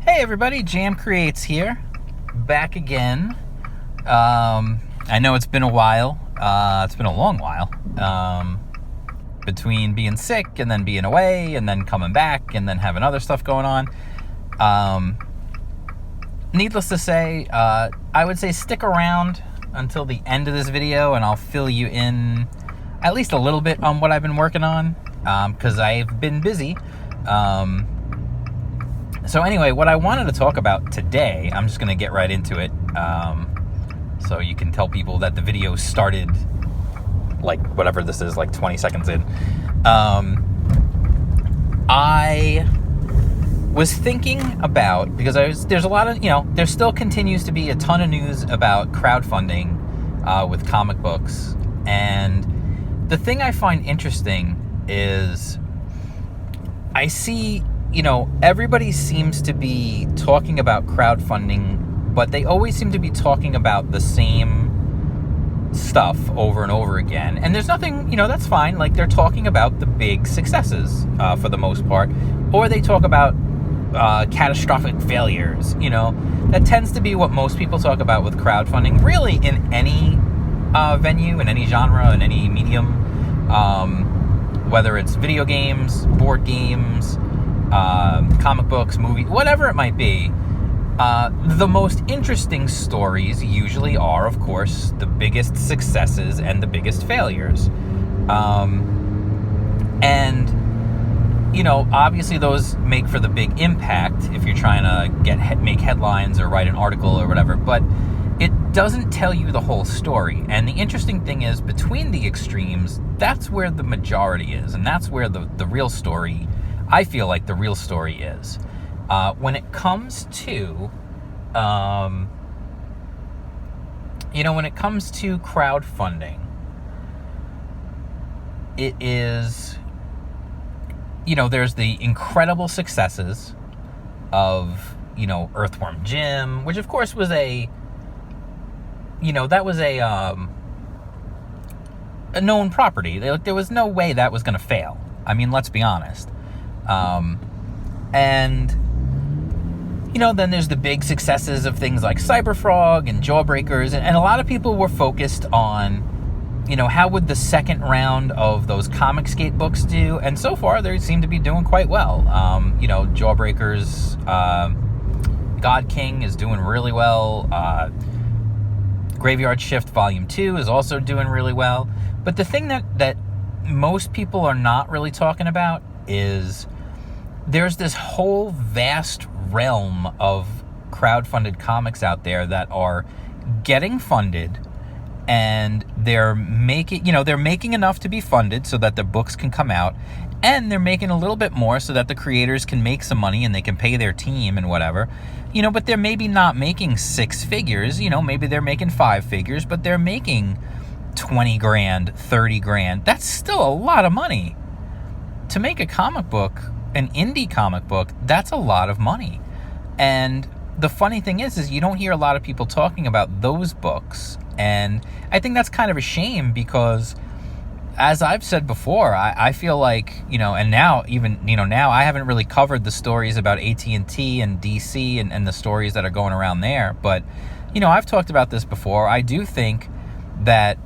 Hey everybody, Jam Creates here, back again. I know it's been a while, it's been a long while, between being sick and then being away and then coming back and then having other stuff going on. Needless to say, I would say stick around until the end of this video and I'll fill you in at least a little bit on what I've been working on, because I've been busy. So anyway, what I wanted to talk about today, I'm just going to get right into it, so you can tell people that the video started, like, whatever this is, like 20 seconds in. I was thinking about, because there's a lot of, there still continues to be a ton of news about crowdfunding with comic books, and the thing I find interesting is I see, everybody seems to be talking about crowdfunding, but they always seem to be talking about the same stuff over and over again. And there's nothing, that's fine. Like, they're talking about the big successes for the most part, or they talk about catastrophic failures. That tends to be what most people talk about with crowdfunding, really, in any venue, in any genre, in any medium, whether it's video games, board games, comic books, movie, whatever it might be. The most interesting stories usually are, of course, the biggest successes and the biggest failures. And obviously those make for the big impact if you're trying to make headlines or write an article or whatever, but it doesn't tell you the whole story. And the interesting thing is, between the extremes, that's where the majority is, and that's where the real story, I feel like the real story is. When it comes to, crowdfunding, it is, there's the incredible successes of, Earthworm Jim, which of course was that was a known property. There was no way that was going to fail. I mean, let's be honest. And then there's the big successes of things like Cyberfrog and Jawbreakers, and a lot of people were focused on, how would the second round of those Comicsgate books do? And so far, they seem to be doing quite well. Jawbreakers, God King is doing really well. Graveyard Shift Volume 2 is also doing really well. But the thing that most people are not really talking about is there's this whole vast realm of crowdfunded comics out there that are getting funded, and they're making enough to be funded so that the books can come out, and they're making a little bit more so that the creators can make some money and they can pay their team and whatever. But they're maybe not making six figures, maybe they're making five figures, but they're making 20 grand, 30 grand. That's still a lot of money. To make a comic book, an indie comic book, that's a lot of money. And the funny thing is you don't hear a lot of people talking about those books. And I think that's kind of a shame, because as I've said before, I feel like, and now even, now I haven't really covered the stories about AT&T and DC and the stories that are going around there. But, I've talked about this before. I do think that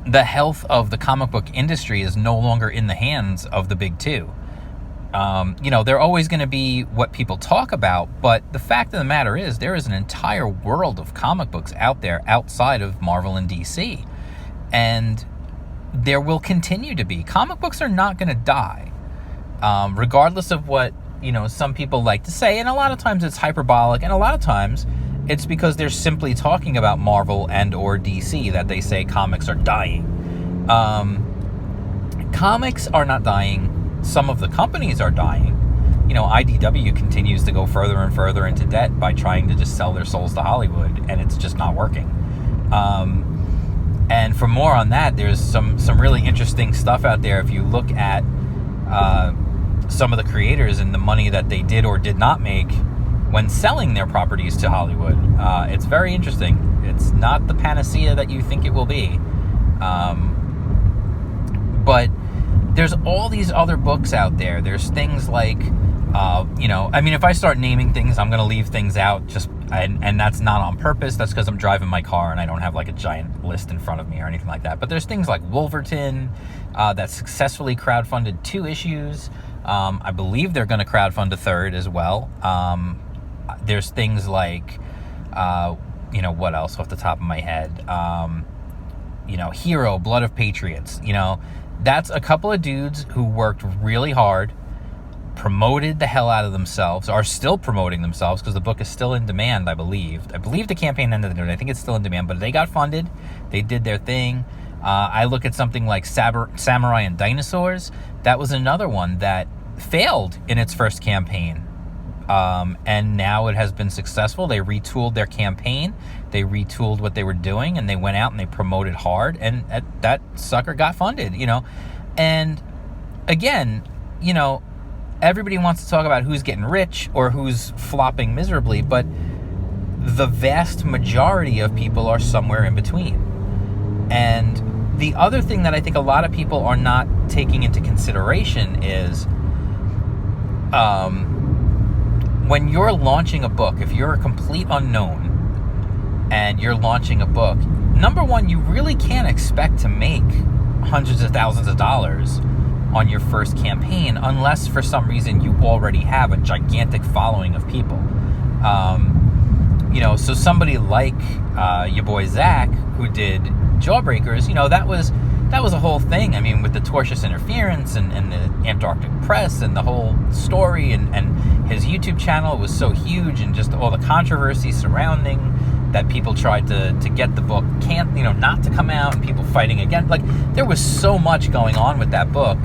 the health of the comic book industry is no longer in the hands of the big two. They're always going to be what people talk about, but the fact of the matter is there is an entire world of comic books out there outside of Marvel and DC. And there will continue to be. Comic books are not going to die, regardless of what, some people like to say. And a lot of times it's hyperbolic, and a lot of times it's because they're simply talking about Marvel and or DC that they say comics are dying. Comics are not dying. Some of the companies are dying. IDW continues to go further and further into debt by trying to just sell their souls to Hollywood, and it's just not working. And for more on that, there's some really interesting stuff out there. If you look at some of the creators and the money that they did or did not make when selling their properties to Hollywood, it's very interesting. It's not the panacea that you think it will be. But there's all these other books out there. There's things like I mean, if I start naming things, I'm going to leave things out and that's not on purpose. That's because I'm driving my car and I don't have like a giant list in front of me or anything like that. But there's things like Wolverton that successfully crowdfunded 2 issues. I believe they're going to crowdfund a 3rd as well. There's things like, what else off the top of my head? Hero, Blood of Patriots. That's a couple of dudes who worked really hard, promoted the hell out of themselves, are still promoting themselves because the book is still in demand, I believe. I believe the campaign ended, and I think it's still in demand, but they got funded. They did their thing. I look at something like Samurai and Dinosaurs. That was another one that failed in its first campaign. And now it has been successful. They retooled their campaign. They retooled what they were doing, and they went out and they promoted hard, and that sucker got funded, And again, everybody wants to talk about who's getting rich or who's flopping miserably, but the vast majority of people are somewhere in between. And the other thing that I think a lot of people are not taking into consideration is when you're launching a book, if you're a complete unknown and you're launching a book, number one, you really can't expect to make hundreds of thousands of dollars on your first campaign unless for some reason you already have a gigantic following of people. So somebody like your boy Zach, who did Jawbreakers, that was a whole thing. I mean, with the tortious interference and the Antarctic press and the whole story, and his YouTube channel was so huge, and just all the controversy surrounding that people tried to get the book not to come out, and people fighting again. Like, there was so much going on with that book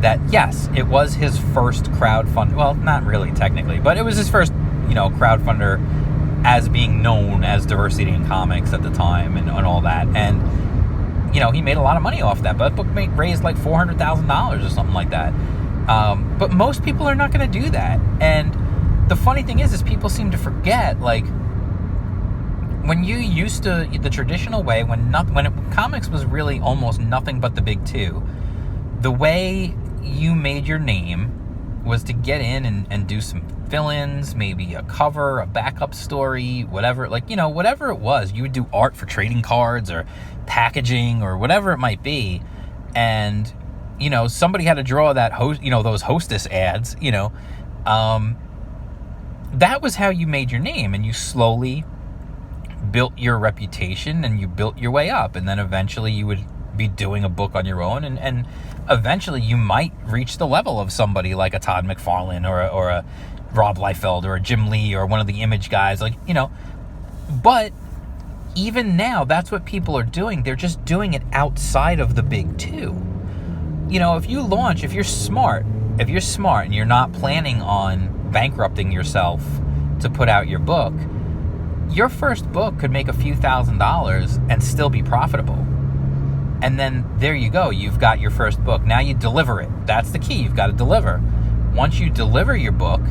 that, yes, it was his first crowdfund. Well, not really technically, but it was his first, crowdfunder as being known as Diversity in Comics at the time and all that. And, he made a lot of money off that. But that book raised like $400,000 or something like that. But most people are not going to do that. And the funny thing is people seem to forget, like, when you used to, the traditional way, when comics was really almost nothing but the big 2, the way you made your name was to get in and do some fill-ins, maybe a cover, a backup story, whatever, whatever it was. You would do art for trading cards or packaging or whatever it might be. And, somebody had to draw that those Hostess ads, that was how you made your name, and you slowly built your reputation and you built your way up. And then eventually you would be doing a book on your own, and eventually you might reach the level of somebody like a Todd McFarlane or a Rob Liefeld or a Jim Lee or one of the Image guys, but even now, that's what people are doing. They're just doing it outside of the big 2. If you're smart and you're not planning on bankrupting yourself to put out your book, your first book could make a few $1,000s and still be profitable. And then there you go. You've got your first book. Now you deliver it. That's the key. You've got to deliver. Once you deliver your book,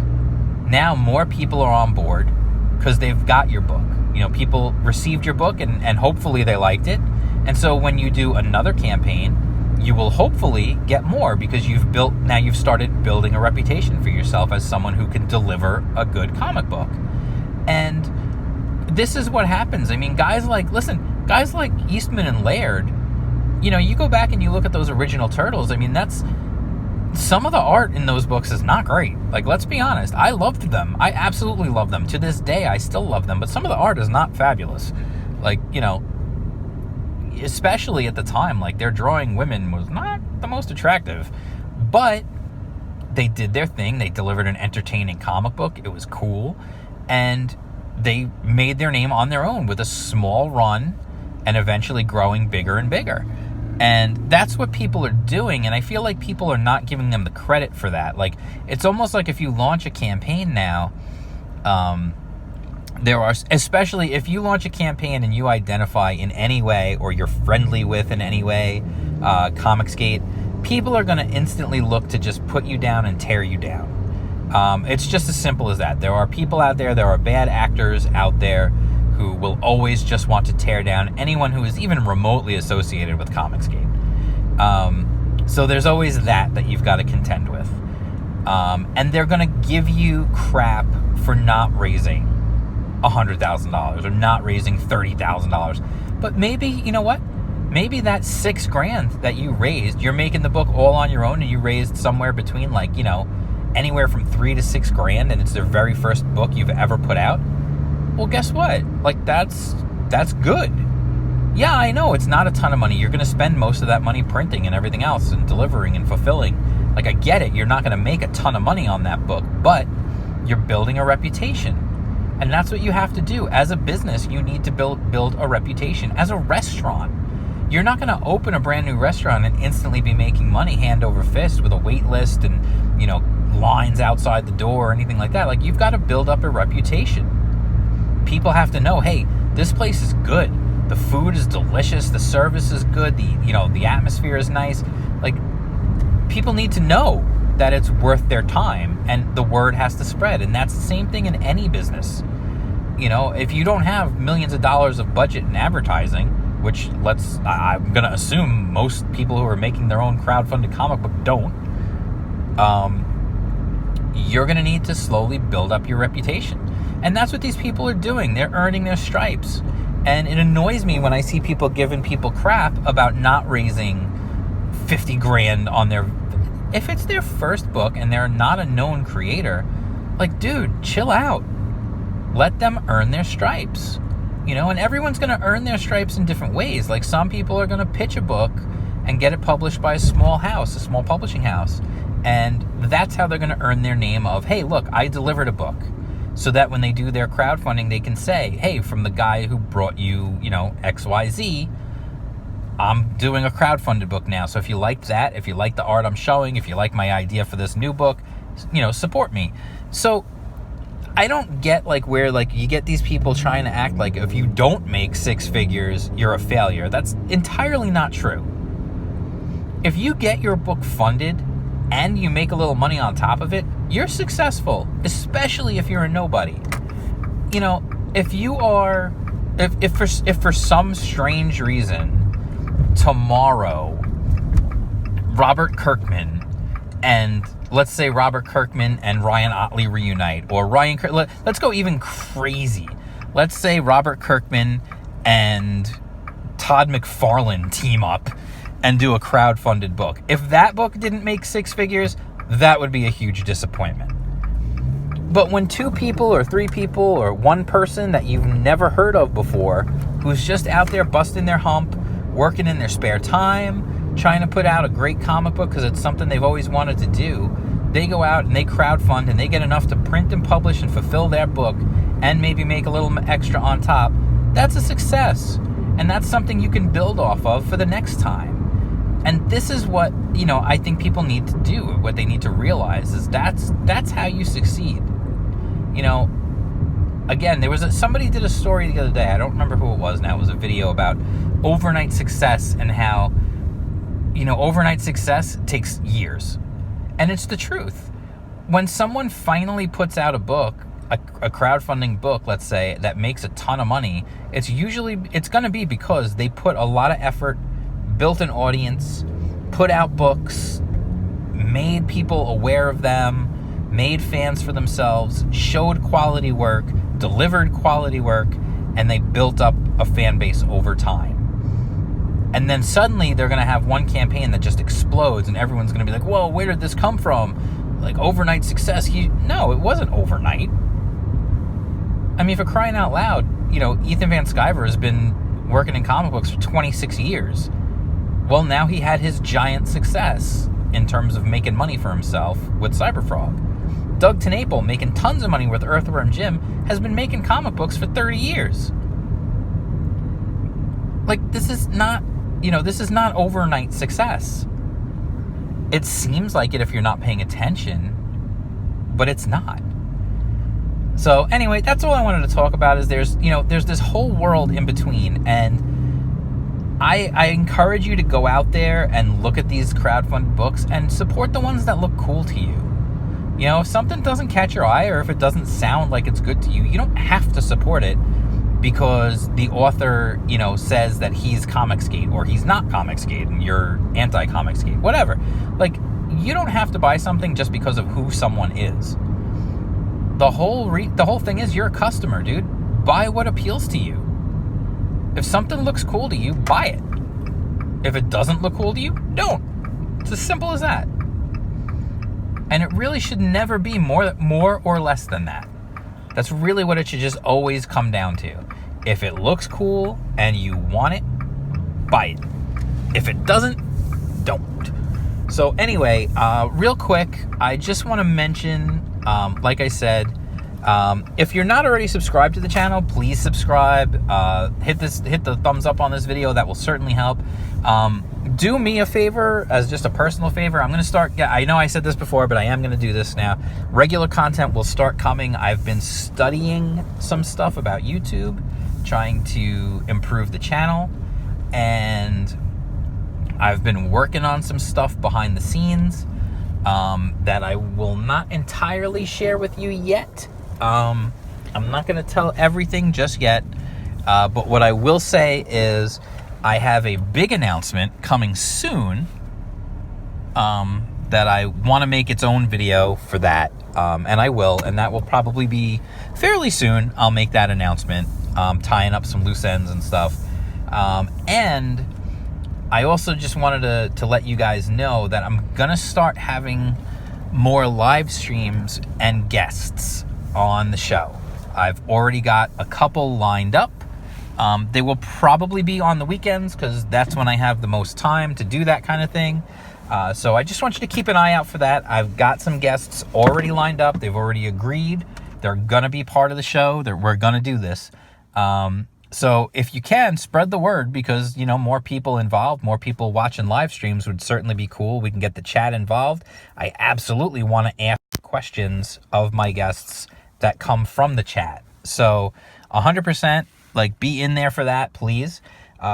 now more people are on board because they've got your book. People received your book and hopefully they liked it. And so when you do another campaign, you will hopefully get more because you've started building a reputation for yourself as someone who can deliver a good comic book. And this is what happens. I mean, guys like Eastman and Laird, you go back and you look at those original Turtles. I mean, some of the art in those books is not great. Like, let's be honest. I loved them. I absolutely love them. To this day, I still love them. But some of the art is not fabulous. Like, especially at the time, like, their drawing women was not the most attractive. But they did their thing. They delivered an entertaining comic book. It was cool. And they made their name on their own with a small run and eventually growing bigger and bigger. And that's what people are doing, and I feel like people are not giving them the credit for that. Like, it's almost like if you launch a campaign now, especially if you launch a campaign and you identify in any way, or you're friendly with in any way, Comicsgate, people are going to instantly look to just put you down and tear you down. It's just as simple as that. There are people out there, there are bad actors out there who will always just want to tear down anyone who is even remotely associated with Comicsgate. So there's always that you've got to contend with. And they're going to give you crap for not raising $100,000 or not raising $30,000. But maybe, you know what? Maybe that $6,000 that you raised, you're making the book all on your own, and you raised somewhere between, like, you know, anywhere from $3,000 to $6,000, and it's the very first book you've ever put out. Well, guess what? Like, that's good. Yeah, I know it's not a ton of money. You're going to spend most of that money printing and everything else and delivering and fulfilling. Like, I get it. You're not going to make a ton of money on that book, but you're building a reputation. And that's what you have to do. As a business, you need to build a reputation. As a restaurant, you're not going to open a brand new restaurant and instantly be making money hand over fist with a wait list and, you know, lines outside the door or anything like that. Like, you've got to build up a reputation. People have to know, hey, this place is good. The food is delicious. The service is good. The atmosphere is nice. Like, people need to know that it's worth their time, and the word has to spread. And that's the same thing in any business. You know, if you don't have millions of dollars of budget in advertising, which I'm going to assume most people who are making their own crowdfunded comic book don't, you're going to need to slowly build up your reputation. And that's what these people are doing. They're earning their stripes. And it annoys me when I see people giving people crap about not raising $50,000 on their... If it's their first book and they're not a known creator, like, dude, chill out. Let them earn their stripes. You know, and everyone's going to earn their stripes in different ways. Like, some people are going to pitch a book and get it published by a small publishing house. And that's how they're going to earn their name of, hey, look, I delivered a book. So that when they do their crowdfunding, they can say, hey, from the guy who brought you, you know, XYZ, I'm doing a crowdfunded book now. So if you like that, if you like the art I'm showing, if you like my idea for this new book, you know, support me. So I don't get, like, where, like, you get these people trying to act like if you don't make six figures, you're a failure. That's entirely not true. If you get your book funded and you make a little money on top of it, you're successful, especially if you're a nobody. You know, if for some strange reason tomorrow Robert Kirkman and let's say Robert Kirkman and Ryan Otley reunite, or let's go even crazy. Let's say Robert Kirkman and Todd McFarlane team up and do a crowdfunded book. If that book didn't make six figures, that would be a huge disappointment. But when two people or three people or one person that you've never heard of before, who's just out there busting their hump, working in their spare time, trying to put out a great comic book because it's something they've always wanted to do, they go out and they crowdfund and they get enough to print and publish and fulfill their book and maybe make a little extra on top, that's a success. And that's something you can build off of for the next time. And this is what, you know, I think people need to do. What they need to realize is that's how you succeed. You know, again, somebody did a story the other day. I don't remember who it was now. It was a video about overnight success and how, you know, overnight success takes years. And it's the truth. When someone finally puts out a book, a crowdfunding book, let's say, that makes a ton of money, it's going to be because they put a lot of effort, built an audience, put out books, made people aware of them, made fans for themselves, showed quality work, delivered quality work, and they built up a fan base over time. And then suddenly they're going to have one campaign that just explodes and everyone's going to be like, whoa, where did this come from? Like, overnight success. No, it wasn't overnight. I mean, for crying out loud, you know, Ethan Van Sciver has been working in comic books for 26 years. Well, now he had his giant success in terms of making money for himself with Cyberfrog. Doug TenNapel, making tons of money with Earthworm Jim, has been making comic books for 30 years. Like, this is not overnight success. It seems like it if you're not paying attention, but it's not. So anyway, that's all I wanted to talk about. Is there's this whole world in between, and I encourage you to go out there and look at these crowdfunded books and support the ones that look cool to you. You know, if something doesn't catch your eye or if it doesn't sound like it's good to you, you don't have to support it because the author, you know, says that he's Comicsgate or he's not Comicsgate and you're anti-Comicsgate, whatever. Like, you don't have to buy something just because of who someone is. The whole thing is you're a customer, dude. Buy what appeals to you. If something looks cool to you, buy it. If it doesn't look cool to you, don't. It's as simple as that. And it really should never be more or less than that. That's really what it should just always come down to. If it looks cool and you want it, buy it. If it doesn't, don't. So anyway, real quick, I just want to mention, like I said, if you're not already subscribed to the channel, please subscribe. Hit the thumbs up on this video. That will certainly help. Do me a favor, as just a personal favor. I'm going to start, I know I said this before, but I am going to do this now. Regular content will start coming. I've been studying some stuff about YouTube, trying to improve the channel, and I've been working on some stuff behind the scenes that I will not entirely share with you yet. I'm not going to tell everything just yet, but what I will say is I have a big announcement coming soon that I want to make its own video for that, and I will, and that will probably be fairly soon. I'll make that announcement, tying up some loose ends and stuff, and I also just wanted to let you guys know that I'm gonna start having more live streams and guests on the show. I've already got a couple lined up. They will probably be on the weekends because that's when I have the most time to do that kind of thing. So I just want you to keep an eye out for that. I've got some guests already lined up. They've already agreed. They're going to be part of the show. We're going to do this. So if you can, spread the word, because, you know, more people involved, more people watching live streams would certainly be cool. We can get the chat involved. I absolutely want to ask questions of my guests that come from the chat. So 100%. Like, be in there for that, please.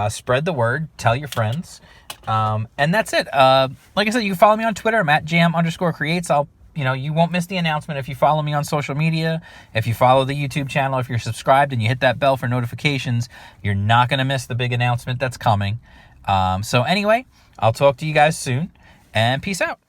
Spread the word. Tell your friends. And that's it. Like I said, you can follow me on Twitter. I'm at jam_creates. You won't miss the announcement if you follow me on social media. If you follow the YouTube channel, if you're subscribed and you hit that bell for notifications, you're not going to miss the big announcement that's coming. So anyway, I'll talk to you guys soon, and peace out.